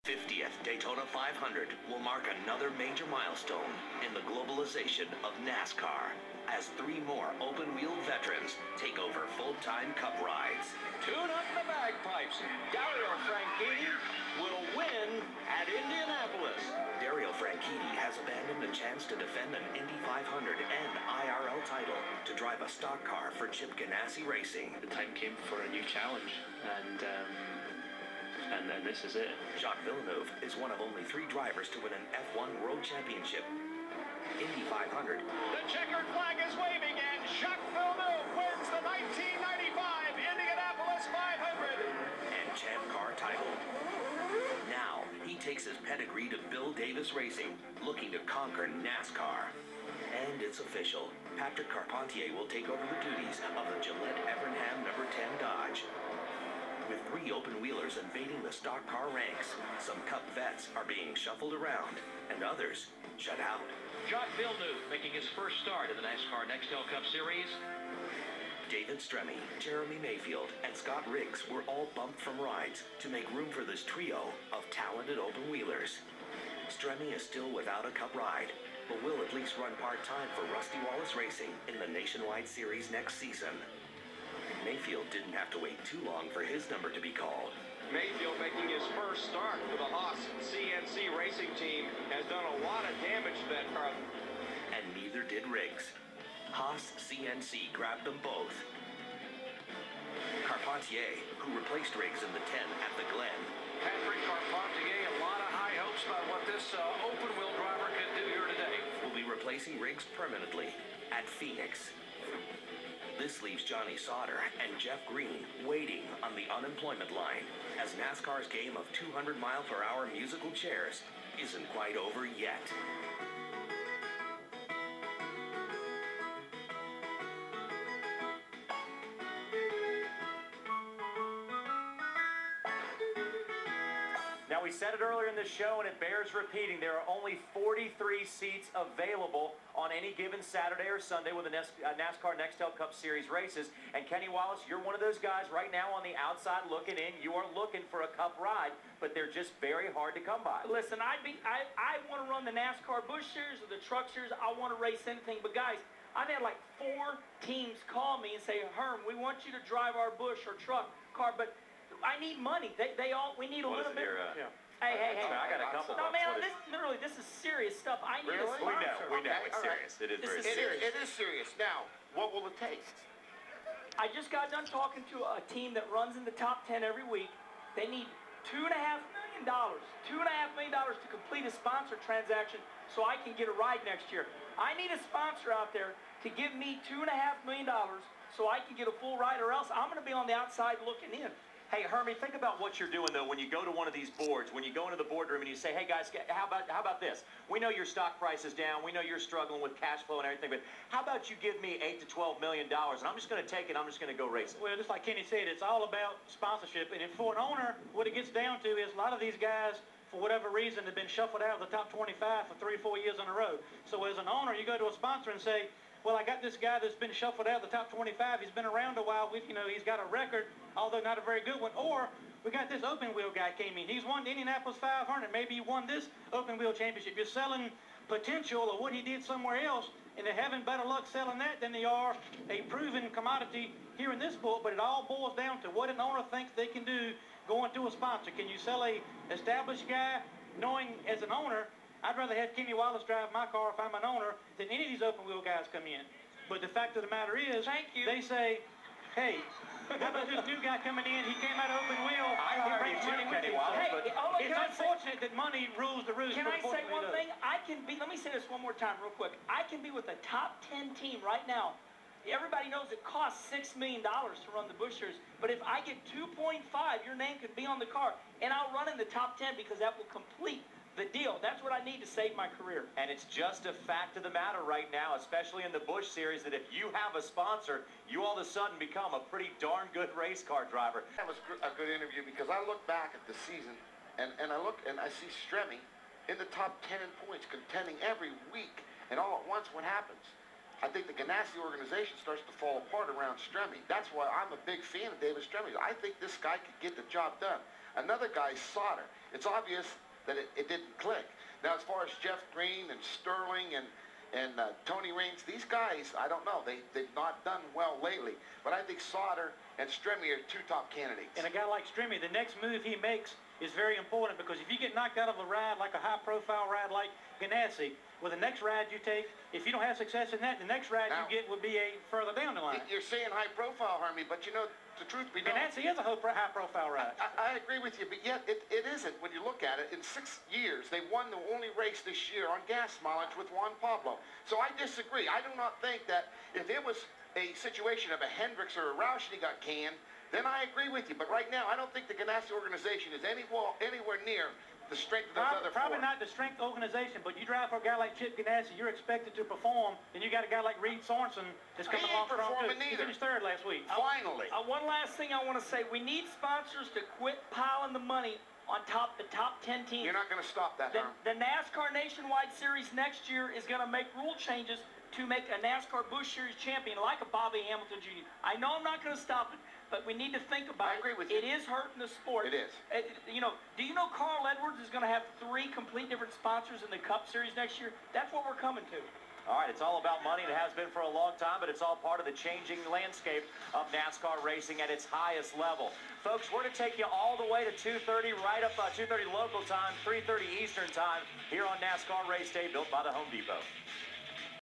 50th Daytona 500 will mark another major milestone in the globalization of NASCAR as 3 more open-wheel veterans take over full-time Cup rides. Tune up the bagpipes. Dario Franchitti will win at Indianapolis. Dario Franchitti has abandoned the chance to defend an Indy 500 and IRL title to drive a stock car for Chip Ganassi Racing. The time came for a new challenge, and then this is it. Jacques Villeneuve is one of only 3 drivers to win an F1 World Championship. Indy 500. The checkered flag is waving, and Jacques Villeneuve wins the 1995 Indianapolis 500 and Champ Car title. Now, he takes his pedigree to Bill Davis Racing, looking to conquer NASCAR. And it's official. Patrick Carpentier will take over the duties of the Gillette Evernham No. 10 Dodge. With 3 open-wheelers invading the stock car ranks, some Cup vets are being shuffled around, and others shut out. Jacques Villeneuve making his first start in the NASCAR Nextel Cup Series. David Stremme, Jeremy Mayfield, and Scott Riggs were all bumped from rides to make room for this trio of talented open-wheelers. Stremme is still without a Cup ride, but will at least run part-time for Rusty Wallace Racing in the Nationwide Series next season. Mayfield didn't have to wait too long for his number to be called. Mayfield making his first start for the Haas CNC Racing team has done a lot of damage to that car. And neither did Riggs. Haas CNC grabbed them both. Carpentier, who replaced Riggs in the 10 at the Glen. Patrick Carpentier, a lot of high hopes about what this open-wheel driver can do here today. Will be replacing Riggs permanently at Phoenix. This leaves Johnny Sauter and Jeff Green waiting on the unemployment line, as NASCAR's game of 200-mile-per-hour musical chairs isn't quite over yet. Now, we said it earlier in the show, and it bears repeating, there are only 43 seats available on any given Saturday or Sunday with the NASCAR Nextel Cup Series races. And Kenny Wallace, you're one of those guys right now on the outside looking in. You are looking for a Cup ride, but they're just very hard to come by. Listen, I want to run the NASCAR Busch Series or the Truck Series. I want to race anything. But, guys, I've had like 4 teams call me and say, Herm, we want you to drive our Busch or truck car, but I need money. We need a little bit. Hey. I got a couple. No, man, this is serious stuff. I need a sponsor. We know it's serious. It is very serious. It is serious. Now, what will it take? I just got done talking to a team that runs in the top 10 every week. They need $2.5 million. $2.5 million to complete a sponsor transaction so I can get a ride next year. I need a sponsor out there to give me $2.5 million so I can get a full ride, or else I'm going to be on the outside looking in. Hey, Hermie, think about what you're doing, though, when you go to one of these boards, when you go into the boardroom and you say, hey, guys, how about this? We know your stock price is down. We know you're struggling with cash flow and everything, but how about you give me $8 to $12 million, and I'm just going to take it, I'm just going to go race it? Well, just like Kenny said, it's all about sponsorship, and for an owner, what it gets down to is a lot of these guys, for whatever reason, have been shuffled out of the top 25 for 3 or 4 years in a row. So as an owner, you go to a sponsor and say, well, I got this guy that's been shuffled out of the top 25. He's been around a while. He's got a record, although not a very good one. Or we got this open-wheel guy came in. He's won the Indianapolis 500. Maybe he won this open-wheel championship. You're selling potential of what he did somewhere else, and they're having better luck selling that than they are a proven commodity here in this book. But it all boils down to what an owner thinks they can do going to a sponsor. Can you sell a established guy knowing as an owner, I'd rather have Kenny Wallace drive my car if I'm an owner than any of these open-wheel guys come in. But the fact of the matter is, they say, hey, how about this new guy coming in? He came out of open-wheel. I agree too, Kenny Wallace, but it's unfortunate that money rules the roost. Can I say one thing? Let me say this one more time real quick. I can be with a top 10 team right now. Everybody knows it costs $6 million to run the Busch Series, but if I get 2.5, your name could be on the car, and I'll run in the top 10 because that will complete the deal. That's what I need to save my career. And it's just a fact of the matter right now, especially in the Busch Series, that if you have a sponsor, you all of a sudden become a pretty darn good race car driver. That was a good interview because I look back at the season and I look and I see Stremme in the top 10 in points, contending every week. And all at once, what happens? I think the Ganassi organization starts to fall apart around Stremme. That's why I'm a big fan of David Stremme. I think this guy could get the job done. Another guy, Sauter. it's obvious that it didn't click. Now, as far as Jeff Green and Sterling and Tony Raines, these guys, I don't know. They've not done well lately. But I think Sauter and Stremme are two top candidates. And a guy like Stremme, the next move he makes is very important, because if you get knocked out of a ride, like a high-profile ride like Ganassi, well, the next ride you take, if you don't have success in that, the next ride you get would be a further down the line. You're saying high-profile, Hermie, but you know, the truth be known, Ganassi is a high-profile ride. I agree with you, but yet it isn't when you look at it. In 6 years, they won the only race this year on gas mileage with Juan Pablo. So I disagree. I do not think that if it was a situation of a Hendricks or a Roush and he got canned, then I agree with you. But right now, I don't think the Ganassi organization is anywhere near the strength of those other Probably four. not the strength organization, but you drive for a guy like Chip Ganassi, you're expected to perform, and you got a guy like Reed Sorensen that's coming He ain't along strong too. performing He either. finished third last week. Finally. One last thing I want to say. We need sponsors to quit piling the money on the top 10 teams. You're not going to stop that, Herm. The NASCAR Nationwide Series next year is going to make rule changes to make a NASCAR Busch Series champion like a Bobby Hamilton Jr. I know I'm not going to stop it, but we need to think about it. I agree with you. It is hurting the sport. It is. You know, do you know Carl Edwards is going to have 3 complete different sponsors in the Cup Series next year? That's what we're coming to. All right, it's all about money. It has been for a long time, but it's all part of the changing landscape of NASCAR racing at its highest level. Folks, we're going to take you all the way to 2:30, right up 2:30 local time, 3:30 Eastern time, here on NASCAR Race Day, built by the Home Depot.